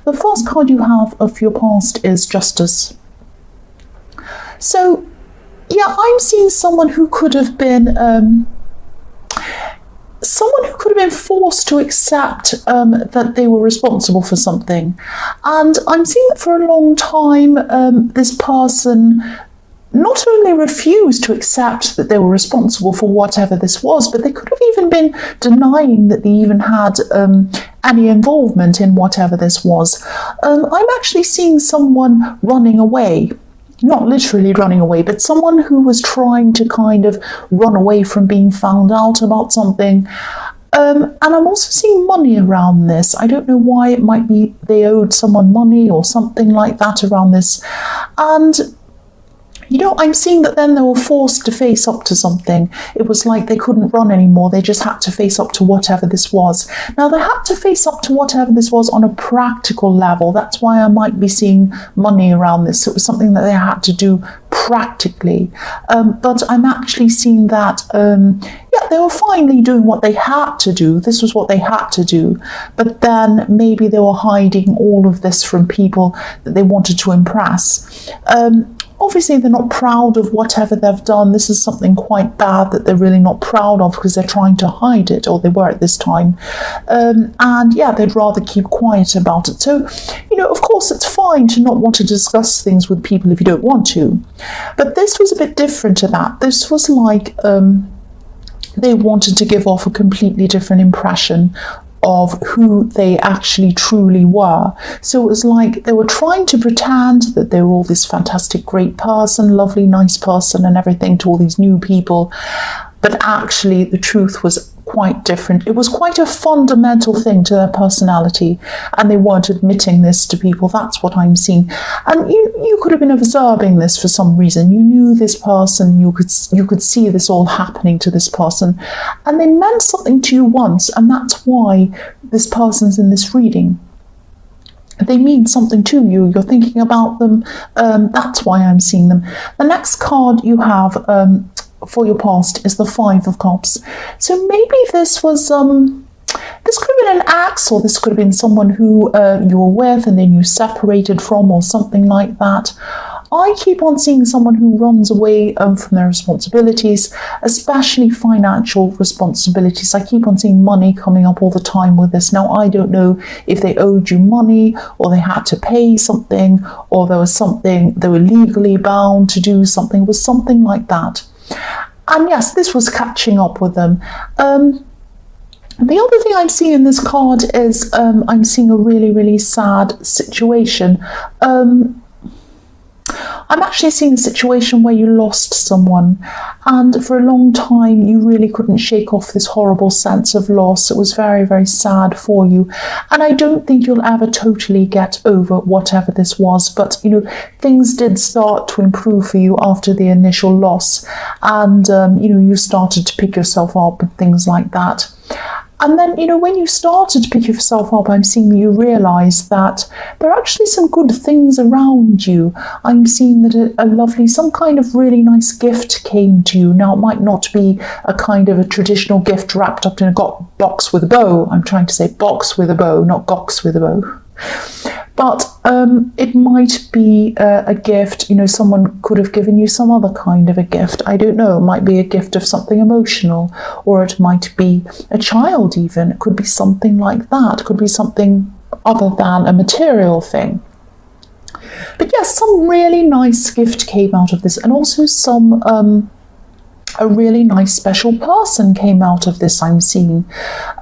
The first card you have of your past is Justice. So, yeah, I'm seeing someone who could have been forced to accept that they were responsible for something. And I'm seeing that for a long time, this person not only refused to accept that they were responsible for whatever this was, but they could have even been denying that they even had any involvement in whatever this was. I'm actually seeing someone running away. Not literally running away, but someone who was trying to kind of run away from being found out about something. And I'm also seeing money around this. I don't know why. It might be they owed someone money or something like that around this. And you know, I'm seeing that then they were forced to face up to something. It was like they couldn't run anymore. They just had to face up to whatever this was. Now, they had to face up to whatever this was on a practical level. That's why I might be seeing money around this. It was something that they had to do practically. But I'm actually seeing that, they were finally doing what they had to do. This was what they had to do. But then maybe they were hiding all of this from people that they wanted to impress. Obviously, they're not proud of whatever they've done. This is something quite bad that they're really not proud of because they're trying to hide it, or they were at this time. And yeah, they'd rather keep quiet about it. So, you know, of course, it's fine to not want to discuss things with people if you don't want to. But this was a bit different to that. This was like they wanted to give off a completely different impression of who they actually truly were. So it was like they were trying to pretend that they were all this fantastic, great person, lovely, nice person and everything to all these new people. But actually the truth was quite different. It was quite a fundamental thing to their personality, and they weren't admitting this to people. That's what I'm seeing. And you could have been observing this for some reason. You knew this person, you could see this all happening to this person, and they meant something to you once, and that's why this person's in this reading. They mean something to you. You're thinking about them. That's why I'm seeing them. The next card you have for your past is the Five of Cups. So maybe this was this could have been an ex, or this could have been someone who you were with and then you separated from, or something like that. I keep on seeing someone who runs away from their responsibilities, especially financial responsibilities. I keep on seeing money coming up all the time with this. Now, I don't know if they owed you money, or they had to pay something, or there was something, they were legally bound to do something. It was something like that. And yes, this was catching up with them. The other thing I'm seeing in this card is I'm seeing a really, really sad situation. I'm actually seeing a situation where you lost someone, and for a long time you really couldn't shake off this horrible sense of loss. It was very, very sad for you, and I don't think you'll ever totally get over whatever this was, but you know, things did start to improve for you after the initial loss, and you know, you started to pick yourself up and things like that. And then, you know, when you started to pick yourself up, I'm seeing you realise that there are actually some good things around you. I'm seeing that a lovely, some kind of really nice gift came to you. Now, it might not be a kind of a traditional gift wrapped up in a box with a bow. I'm trying to say box with a bow, not gox with a bow. But it might be a gift, you know, someone could have given you some other kind of a gift. I don't know, it might be a gift of something emotional, or it might be a child even. It could be something like that. It could be something other than a material thing. But yes, some really nice gift came out of this, and also some a really nice special person came out of this, I'm seeing.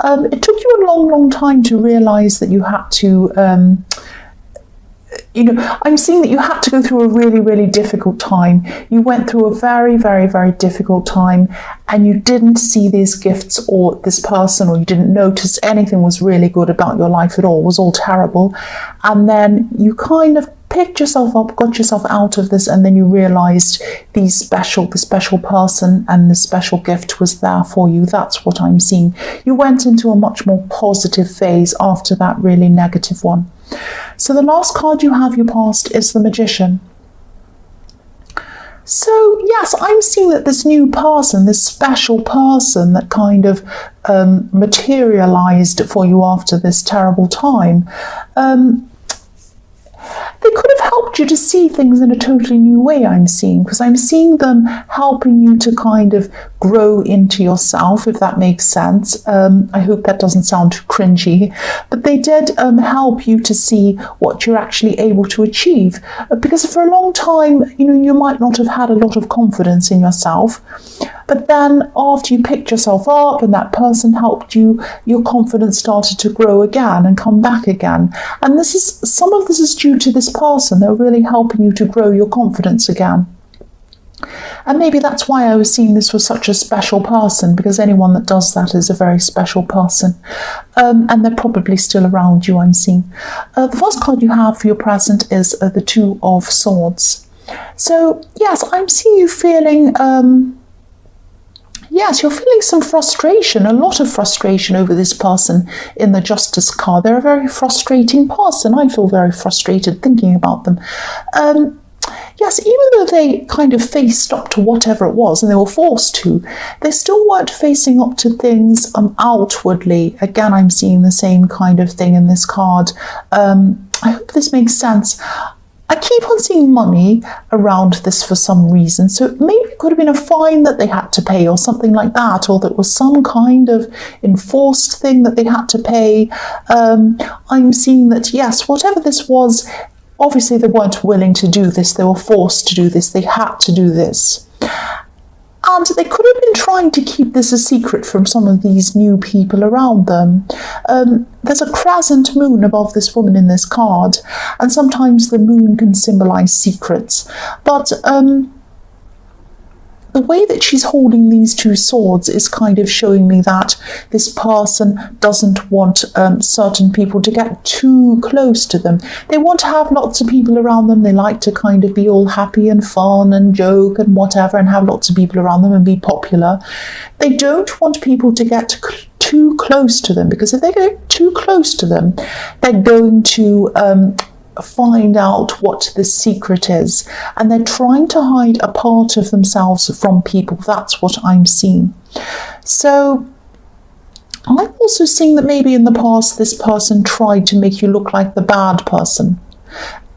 It took you a long, long time to realise that you had to you know, I'm seeing that you had to go through a really, really difficult time. You went through a very, very, very difficult time, and you didn't see these gifts or this person, or you didn't notice anything was really good about your life at all. It was all terrible. And then you kind of picked yourself up, got yourself out of this, and then you realised the special person and the special gift was there for you. That's what I'm seeing. You went into a much more positive phase after that really negative one. So the last card you have your past is the Magician. So yes, I'm seeing that this new person, this special person that kind of materialized for you after this terrible time, helped you to see things in a totally new way, I'm seeing, because I'm seeing them helping you to kind of grow into yourself, if that makes sense. I hope that doesn't sound too cringy, but they did help you to see what you're actually able to achieve. Because for a long time, you might not have had a lot of confidence in yourself, but then after you picked yourself up and that person helped you, your confidence started to grow again and come back again. And some of this is due to this person. They're really helping you to grow your confidence again. And maybe that's why I was seeing this was such a special person, because anyone that does that is a very special person. And they're probably still around you, I'm seeing. The first card you have for your present is the Two of Swords. So, yes, I'm seeing you feeling... Yes, you're feeling some frustration, a lot of frustration over this person in the Justice card. They're a very frustrating person. I feel very frustrated thinking about them. Yes, even though they kind of faced up to whatever it was and they were forced to, they still weren't facing up to things outwardly. Again, I'm seeing the same kind of thing in this card. I hope this makes sense. I keep on seeing money around this for some reason. So maybe it could have been a fine that they had to pay or something like that, or that was some kind of enforced thing that they had to pay. I'm seeing that, yes, whatever this was, obviously they weren't willing to do this. They were forced to do this. They had to do this. And they could have been trying to keep this a secret from some of these new people around them. There's a crescent moon above this woman in this card, and sometimes the moon can symbolize secrets. But the way that she's holding these two swords is kind of showing me that this person doesn't want certain people to get too close to them. They want to have lots of people around them. They like to kind of be all happy and fun and joke and whatever and have lots of people around them and be popular. They don't want people to get too close to them, because if they get too close to them, they're going to find out what the secret is, and they're trying to hide a part of themselves from people. That's what I'm seeing. So I'm also seeing that maybe in the past this person tried to make you look like the bad person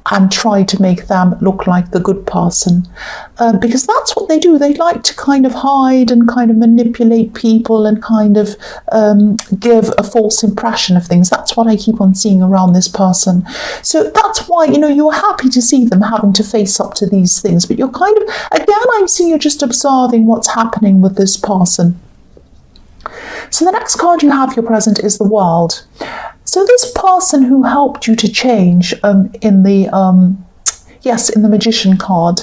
and try to make them look like the good person, because that's what they do. They like to kind of hide and kind of manipulate people and kind of give a false impression of things. That's what I keep on seeing around this person. So that's why, you're happy to see them having to face up to these things, but you're kind of, again, I'm seeing you're just observing what's happening with this person. So the next card you have for your present is the World. So this person who helped you to change in the Magician card,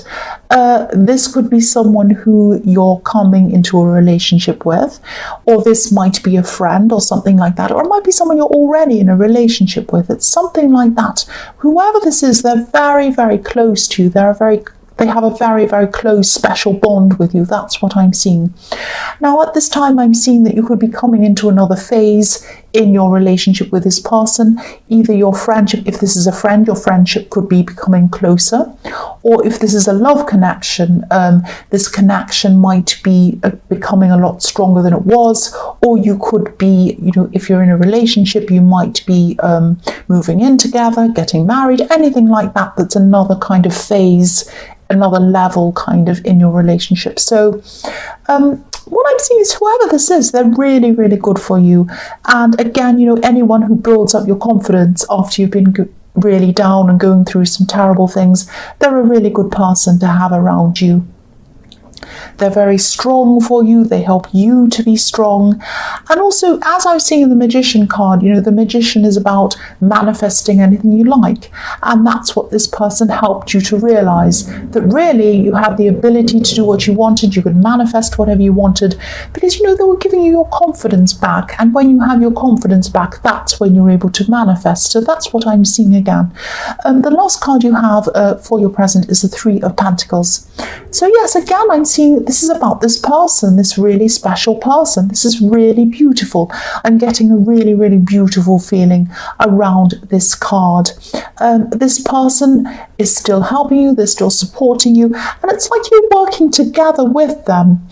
this could be someone who you're coming into a relationship with, or this might be a friend or something like that, or it might be someone you're already in a relationship with. It's something like that. Whoever this is, they're very, very close to you. They have a very, very close, special bond with you. That's what I'm seeing. Now, at this time, I'm seeing that you could be coming into another phase in your relationship with this person. Either your friendship, if this is a friend, your friendship could be becoming closer. Or if this is a love connection, this connection might be becoming a lot stronger than it was. Or you could be, if you're in a relationship, you might be moving in together, getting married, anything like that. That's another kind of phase, another level kind of in your relationship. So what I'm seeing is whoever this is, they're really, really good for you. And again, anyone who builds up your confidence after you've been really down and going through some terrible things, they're a really good person to have around you. They're very strong for you. They help you to be strong. And also, as I was seeing in the Magician card, the Magician is about manifesting anything you like. And that's what this person helped you to realize, that really you have the ability to do what you wanted. You could manifest whatever you wanted, because, they were giving you your confidence back. And when you have your confidence back, that's when you're able to manifest. So that's what I'm seeing again. The last card you have for your present is the Three of Pentacles. So yes, again, I'm seeing that this is about this person, this really special person. This is really beautiful. I'm getting a really, really beautiful feeling around this card. This person is still helping you. They're still supporting you. And it's like you're working together with them.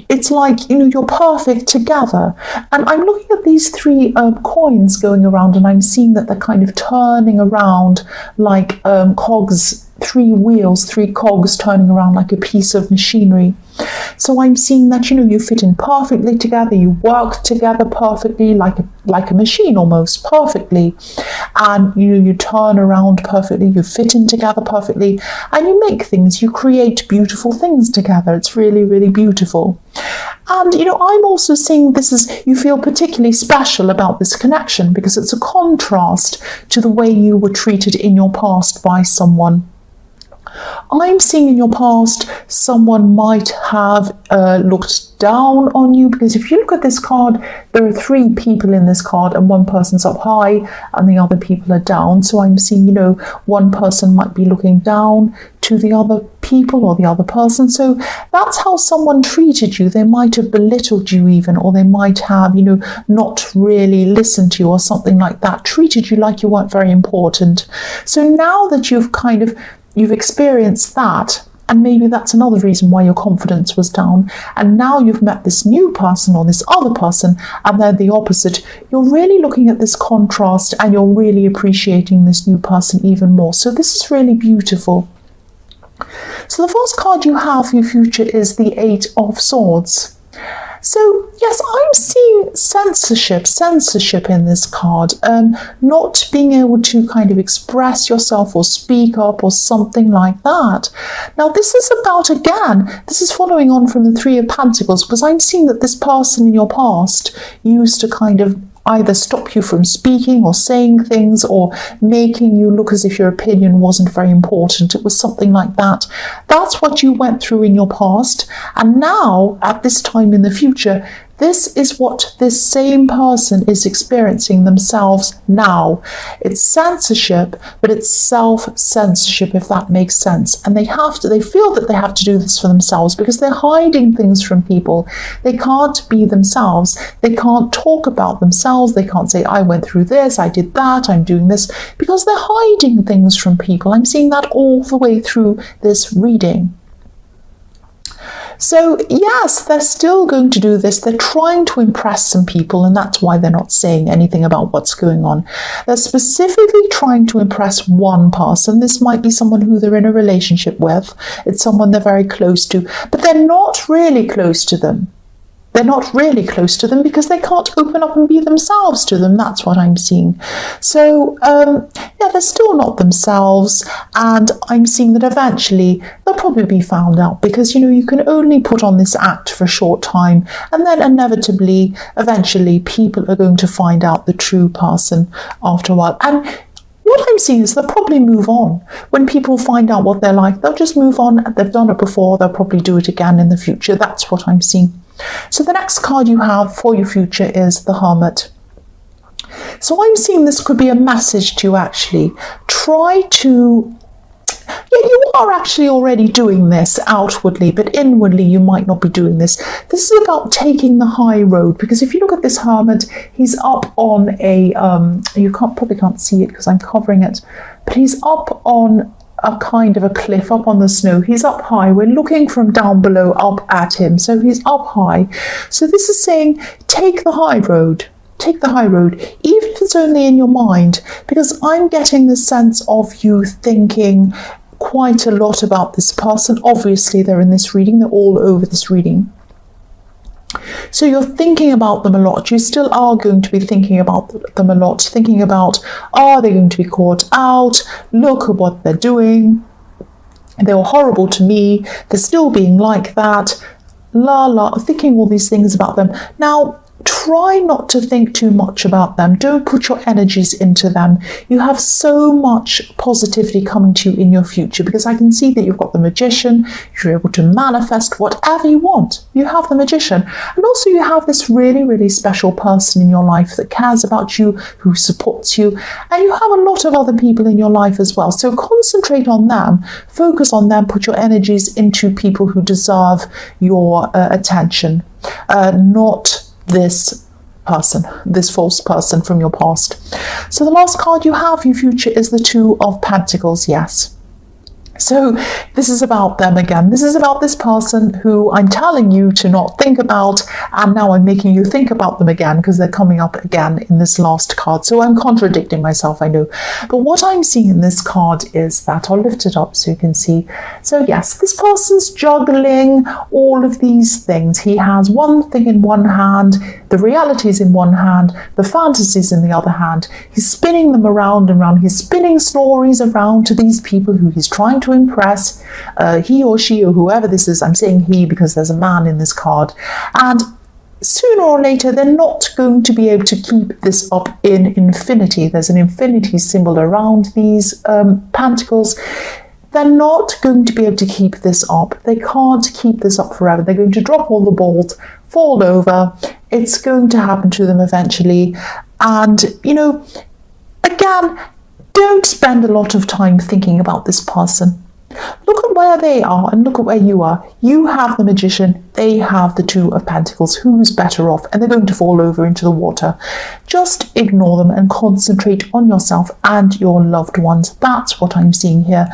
It's like, you're perfect together. And I'm looking at these three coins going around, and I'm seeing that they're kind of turning around like cogs three wheels, three cogs turning around like a piece of machinery. So I'm seeing that, you fit in perfectly together, you work together perfectly, like a machine almost, perfectly. And you turn around perfectly, you fit in together perfectly, and you make things, you create beautiful things together. It's really, really beautiful. And, I'm also seeing this as you feel particularly special about this connection because it's a contrast to the way you were treated in your past by someone. I'm seeing in your past someone might have looked down on you, because if you look at this card, there are three people in this card and one person's up high and the other people are down. So I'm seeing, one person might be looking down to the other people or the other person. So that's how someone treated you. They might have belittled you even, or they might have, not really listened to you or something like that, treated you like you weren't very important. So now that you've experienced that, and maybe that's another reason why your confidence was down, and now you've met this new person or this other person and they're the opposite, you're really looking at this contrast and you're really appreciating this new person even more. So this is really beautiful. So the first card you have for your future is the Eight of Swords. So yes, I'm seeing censorship in this card, not being able to kind of express yourself or speak up or something like that. Now this is following on from the Three of Pentacles, because I'm seeing that this person in your past used to kind of either stop you from speaking or saying things or making you look as if your opinion wasn't very important. It was something like that. That's what you went through in your past. And now, at this time in the future, this is what this same person is experiencing themselves now. It's censorship, but it's self-censorship, if that makes sense. And they feel that they have to do this for themselves because they're hiding things from people. They can't be themselves. They can't talk about themselves. They can't say, I went through this, I did that, I'm doing this, because they're hiding things from people. I'm seeing that all the way through this reading. So yes, they're still going to do this. They're trying to impress some people, and that's why they're not saying anything about what's going on. They're specifically trying to impress one person. This might be someone who they're in a relationship with. It's someone they're very close to, but they're not really close to them. They're not really close to them because they can't open up and be themselves to them. That's what I'm seeing. So, they're still not themselves. And I'm seeing that eventually they'll probably be found out because, you can only put on this act for a short time. And then inevitably, eventually, people are going to find out the true person after a while. And what I'm seeing is they'll probably move on. When people find out what they're like, they'll just move on. They've done it before. They'll probably do it again in the future. That's what I'm seeing. So the next card you have for your future is the Hermit. So I'm seeing this could be a message to you actually. You are actually already doing this outwardly, but inwardly you might not be doing this. This is about taking the high road, because if you look at this Hermit, he's up on a, probably can't see it because I'm covering it, but he's up on a kind of a cliff, up on the snow. He's up high. We're looking from down below up at him. So he's up high. So this is saying, take the high road. Take the high road, even if it's only in your mind, because I'm getting the sense of you thinking quite a lot about this person. Obviously, they're in this reading. They're all over this reading. So you're thinking about them a lot. You still are going to be thinking about them a lot, thinking about, are they going to be caught out? Look at what they're doing. They were horrible to me. They're still being like that. Thinking all these things about them. Now, try not to think too much about them. Don't put your energies into them. You have so much positivity coming to you in your future, because I can see that you've got the Magician. You're able to manifest whatever you want. You have the Magician. And also you have this really, really special person in your life that cares about you, who supports you. And you have a lot of other people in your life as well. So concentrate on them. Focus on them. Put your energies into people who deserve your attention. Not this false person from your past. So the last card you have for your future is the Two of Pentacles. Yes. So this is about them again. This is about this person who I'm telling you to not think about, and now I'm making you think about them again because they're coming up again in this last card. So I'm contradicting myself, I know. But what I'm seeing in this card is that, I'll lift it up so you can see. So yes, this person's juggling all of these things. He has one thing in one hand, the reality is in one hand, the fantasies in the other hand. He's spinning them around and around. He's spinning stories around to these people who he's trying to impress, he or she or whoever this is. I'm saying he because there's a man in this card. And sooner or later, they're not going to be able to keep this up in infinity. There's an infinity symbol around these pentacles. They're not going to be able to keep this up. They can't keep this up forever. They're going to drop all the balls, fall over. It's going to happen to them eventually. And, you know, again, don't spend a lot of time thinking about this person. Look at where they are and look at where you are. You have the Magician, they have the Two of Pentacles. Who's better off? And they're going to fall over into the water. Just ignore them and concentrate on yourself and your loved ones. That's what I'm seeing here.